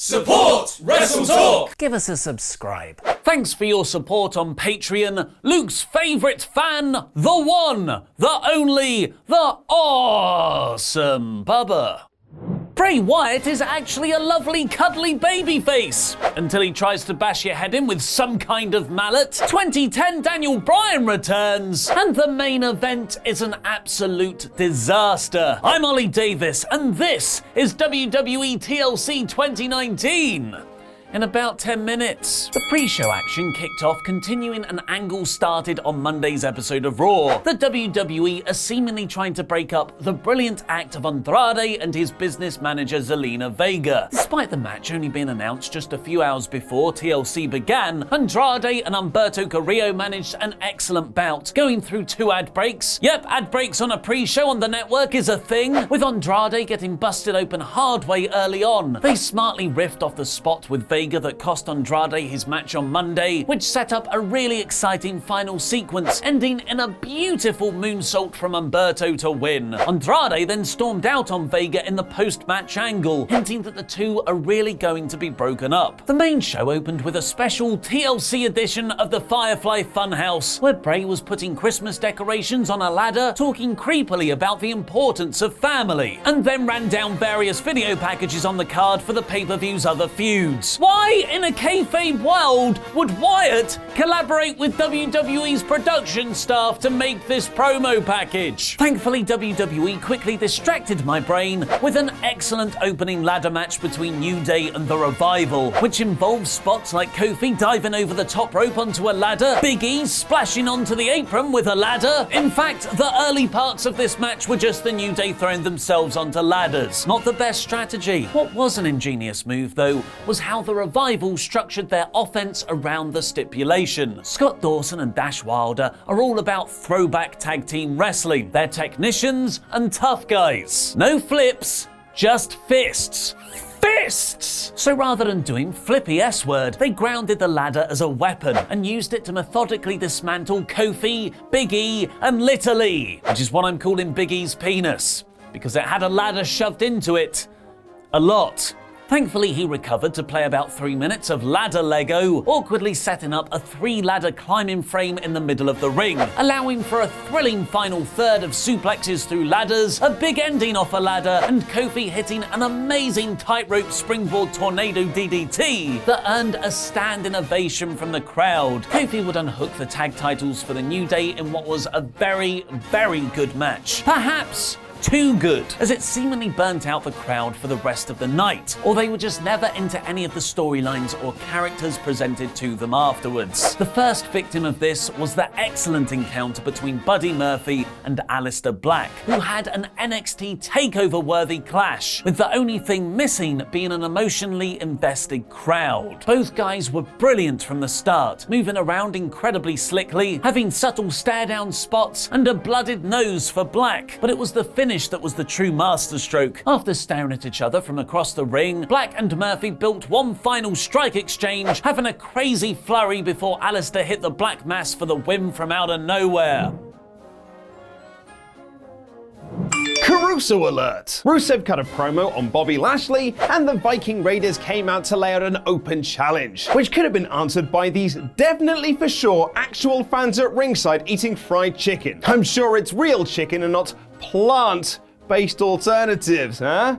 Support WrestleTalk! Give us a subscribe. Thanks for your support on Patreon. Luke's favourite fan, the one, the only, the awesome Bubba. Bray Wyatt is actually a lovely cuddly baby face, until he tries to bash your head in with some kind of mallet. 2010 Daniel Bryan returns, and the main event is an absolute disaster. I'm Ollie Davis, and this is WWE TLC 2019. In about 10 minutes. The pre-show action kicked off, continuing an angle started on Monday's episode of Raw. The WWE are seemingly trying to break up the brilliant act of Andrade and his business manager Zelina Vega. Despite the match only being announced just a few hours before TLC began, Andrade and Humberto Carrillo managed an excellent bout, going through 2 ad breaks. Yep, ad breaks on a pre-show on the network is a thing, with Andrade getting busted open hard way early on. They smartly riffed off the spot with Vega that cost Andrade his match on Monday, which set up a really exciting final sequence, ending in a beautiful moonsault from Humberto to win. Andrade then stormed out on Vega in the post-match angle, hinting that the two are really going to be broken up. The main show opened with a special TLC edition of the Firefly Funhouse, where Bray was putting Christmas decorations on a ladder, talking creepily about the importance of family, and then ran down various video packages on the card for the pay-per-view's other feuds. Why in a kayfabe world would Wyatt collaborate with WWE's production staff to make this promo package? Thankfully, WWE quickly distracted my brain with an excellent opening ladder match between New Day and The Revival, which involves spots like Kofi diving over the top rope onto a ladder, Big E splashing onto the apron with a ladder. In fact, the early parts of this match were just the New Day throwing themselves onto ladders. Not the best strategy. What was an ingenious move, though, was how the Revival structured their offense around the stipulation. Scott Dawson and Dash Wilder are all about throwback tag team wrestling. They're technicians and tough guys. No flips, just fists. Fists! So rather than doing flippy S-word, they grounded the ladder as a weapon and used it to methodically dismantle Kofi, Big E, and Little E, which is what I'm calling Big E's penis, because it had a ladder shoved into it. A lot. Thankfully, he recovered to play about 3 minutes of ladder Lego, awkwardly setting up a 3-ladder climbing frame in the middle of the ring, allowing for a thrilling final third of suplexes through ladders, a big ending off a ladder, and Kofi hitting an amazing tightrope springboard tornado DDT that earned a standing ovation from the crowd. Kofi would unhook the tag titles for the New Day in what was a very, very good match. Perhaps too good, as it seemingly burnt out the crowd for the rest of the night, or they were just never into any of the storylines or characters presented to them afterwards. The first victim of this was the excellent encounter between Buddy Murphy and Aleister Black, who had an NXT TakeOver-worthy clash, with the only thing missing being an emotionally invested crowd. Both guys were brilliant from the start, moving around incredibly slickly, having subtle stare-down spots and a blooded nose for Black, but it was the finish that was the true masterstroke. After staring at each other from across the ring, Black and Murphy built one final strike exchange, having a crazy flurry before Aleister hit the Black Mass for the win from out of nowhere. Caruso alert! Rusev cut a promo on Bobby Lashley, and the Viking Raiders came out to lay out an open challenge, which could have been answered by these definitely for sure actual fans at ringside eating fried chicken. I'm sure it's real chicken and not plant-based alternatives, huh?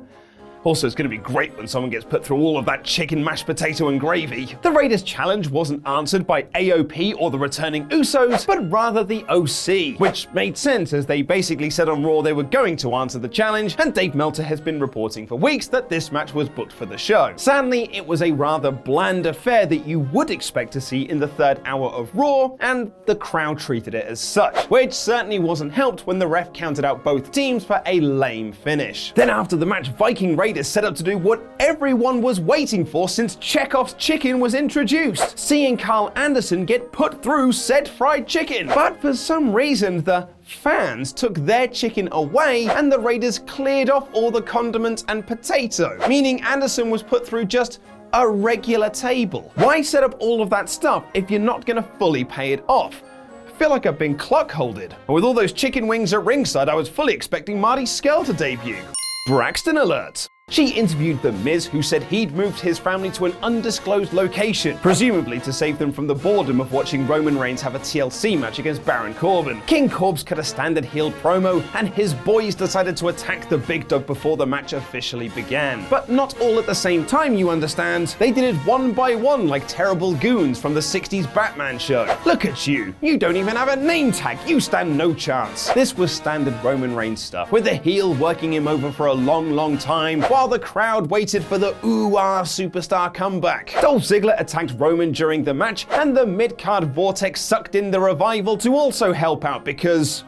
Also, it's going to be great when someone gets put through all of that chicken, mashed potato, and gravy. The Raiders' challenge wasn't answered by AOP or the returning Usos, but rather the OC, which made sense as they basically said on Raw they were going to answer the challenge, and Dave Meltzer has been reporting for weeks that this match was booked for the show. Sadly, it was a rather bland affair that you would expect to see in the 3rd hour of Raw, and the crowd treated it as such, which certainly wasn't helped when the ref counted out both teams for a lame finish. Then after the match, Viking Raiders set up to do what everyone was waiting for since Chekhov's chicken was introduced, seeing Carl Anderson get put through said fried chicken. But for some reason, the fans took their chicken away and the Raiders cleared off all the condiments and potato, meaning Anderson was put through just a regular table. Why set up all of that stuff if you're not going to fully pay it off? I feel like I've been clock-holded. And with all those chicken wings at ringside, I was fully expecting Marty Scurll to debut. Braxton alert! She interviewed The Miz, who said he'd moved his family to an undisclosed location, presumably to save them from the boredom of watching Roman Reigns have a TLC match against Baron Corbin. King Corbs cut a standard heel promo, and his boys decided to attack the big dog before the match officially began. But not all at the same time, you understand. They did it one by one like terrible goons from the 60s Batman show. Look at you. You don't even have a name tag. You stand no chance. This was standard Roman Reigns stuff, with the heel working him over for a long time, while the crowd waited for the ooh-ah superstar comeback. Dolph Ziggler attacked Roman during the match, and the mid-card Vortex sucked in the Revival to also help out because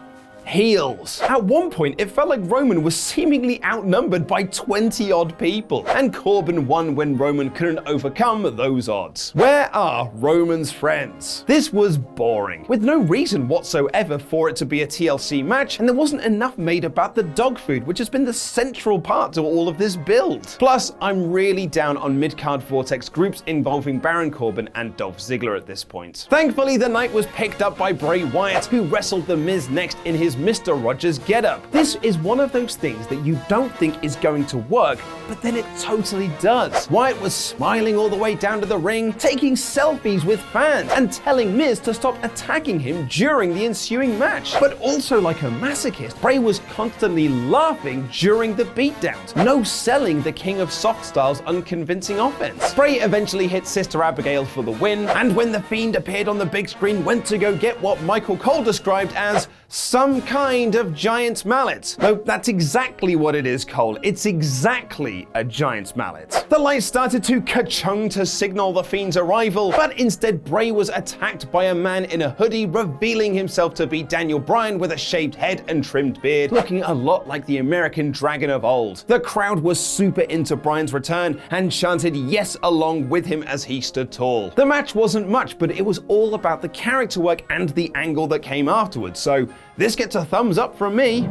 heels. At one point, it felt like Roman was seemingly outnumbered by 20-odd people, and Corbin won when Roman couldn't overcome those odds. Where are Roman's friends? This was boring, with no reason whatsoever for it to be a TLC match, and there wasn't enough made about the dog food, which has been the central part to all of this build. Plus, I'm really down on mid-card Vortex groups involving Baron Corbin and Dolph Ziggler at this point. Thankfully, the night was picked up by Bray Wyatt, who wrestled The Miz next in his Mr. Rogers getup. This is one of those things that you don't think is going to work, but then it totally does. Wyatt was smiling all the way down to the ring, taking selfies with fans, and telling Miz to stop attacking him during the ensuing match. But also like a masochist, Bray was constantly laughing during the beatdowns, no selling the King of Soft Style's unconvincing offense. Bray eventually hit Sister Abigail for the win, and when the Fiend appeared on the big screen, went to go get what Michael Cole described as some kind of giant mallet. No, that's exactly what it is, Cole. It's exactly a giant mallet. The lights started to ka-chung to signal the Fiend's arrival, but instead Bray was attacked by a man in a hoodie, revealing himself to be Daniel Bryan with a shaved head and trimmed beard, looking a lot like the American Dragon of old. The crowd was super into Bryan's return and chanted yes along with him as he stood tall. The match wasn't much, but it was all about the character work and the angle that came afterwards, so this gets a thumbs up from me.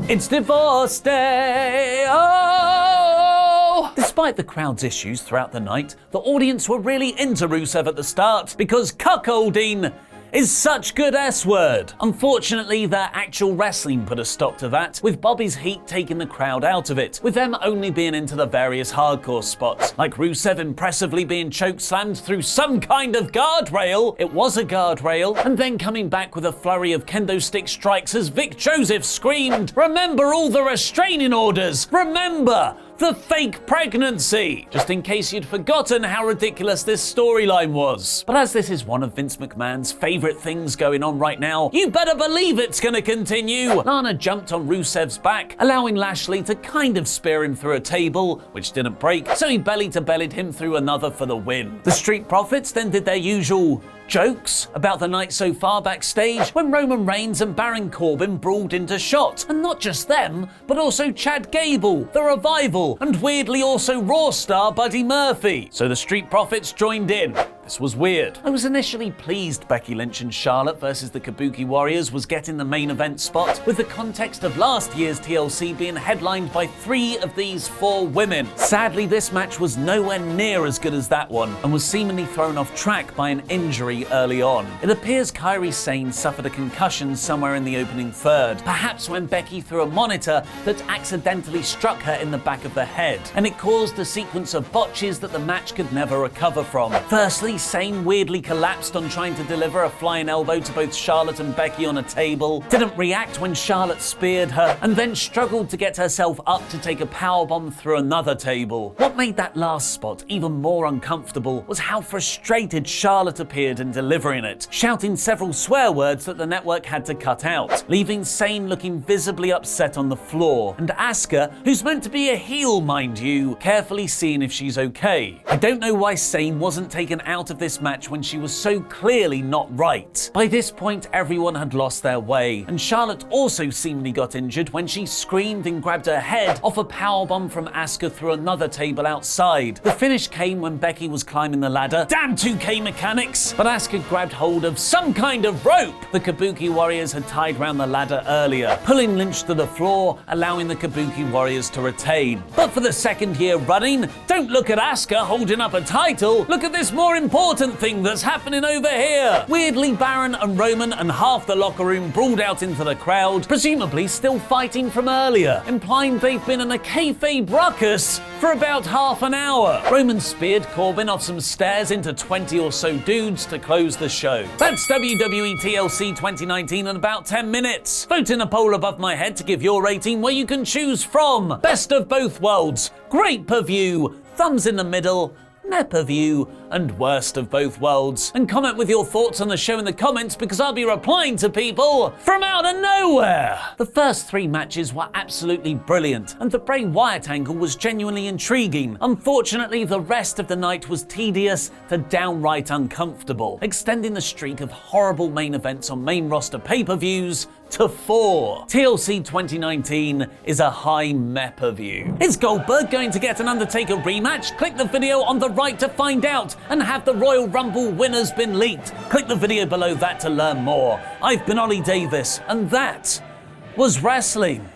It's Divorce Day! Oh! Despite the crowd's issues throughout the night, the audience were really into Rusev at the start because cuckolding is such good S-word. Unfortunately, their actual wrestling put a stop to that, with Bobby's heat taking the crowd out of it, with them only being into the various hardcore spots, like Rusev impressively being chokeslammed through some kind of guardrail, it was a guardrail, and then coming back with a flurry of kendo stick strikes as Vic Joseph screamed, "Remember all the restraining orders! Remember the fake pregnancy!" Just in case you'd forgotten how ridiculous this storyline was. But as this is one of Vince McMahon's favorite things going on right now, you better believe it's gonna continue. Lana jumped on Rusev's back, allowing Lashley to kind of spear him through a table, which didn't break, so he belly-to-bellied him through another for the win. The Street Profits then did their usual jokes about the night so far backstage when Roman Reigns and Baron Corbin brawled into shot. And not just them, but also Chad Gable, The Revival, and weirdly also Raw star Buddy Murphy. So the Street Profits joined in. This was weird. I was initially pleased Becky Lynch and Charlotte versus the Kabuki Warriors was getting the main event spot, with the context of last year's TLC being headlined by 3 of these 4 women. Sadly, this match was nowhere near as good as that one, and was seemingly thrown off track by an injury early on. It appears Kairi Sane suffered a concussion somewhere in the opening third, perhaps when Becky threw a monitor that accidentally struck her in the back of the head, and it caused a sequence of botches that the match could never recover from. Firstly, Sane weirdly collapsed on trying to deliver a flying elbow to both Charlotte and Becky on a table, didn't react when Charlotte speared her, and then struggled to get herself up to take a powerbomb through another table. What made that last spot even more uncomfortable was how frustrated Charlotte appeared in delivering it, shouting several swear words that the network had to cut out, leaving Sane looking visibly upset on the floor, and Asuka, who's meant to be a heel mind you, carefully seeing if she's okay. I don't know why Sane wasn't taken out of this match when she was so clearly not right. By this point, everyone had lost their way, and Charlotte also seemingly got injured when she screamed and grabbed her head off a powerbomb from Asuka through another table outside. The finish came when Becky was climbing the ladder. Damn 2K mechanics! But Asuka grabbed hold of some kind of rope the Kabuki Warriors had tied round the ladder earlier, pulling Lynch to the floor, allowing the Kabuki Warriors to retain. But for the second year running, don't look at Asuka holding up a title, look at this more important important thing that's happening over here. Weirdly, Baron and Roman and half the locker room brawled out into the crowd, presumably still fighting from earlier, implying they've been in a kayfabe ruckus for about half an hour. Roman speared Corbin off some stairs into 20 or so dudes to close the show. That's WWE TLC 2019 in about 10 minutes. Vote in a poll above my head to give your rating, where you can choose from Best of Both Worlds, Great Per View, Thumbs in the Middle, Nepa View, and Worst of Both Worlds. And comment with your thoughts on the show in the comments, because I'll be replying to people from out of nowhere. The first 3 matches were absolutely brilliant, and the Bray Wyatt angle was genuinely intriguing. Unfortunately, the rest of the night was tedious to downright uncomfortable, extending the streak of horrible main events on main roster pay-per-views to 4. TLC 2019 is a high Mepa view. Is Goldberg going to get an Undertaker rematch? Click the video on the right to find out. And have the Royal Rumble winners been leaked? Click the video below that to learn more. I've been Ollie Davis, and that was wrestling.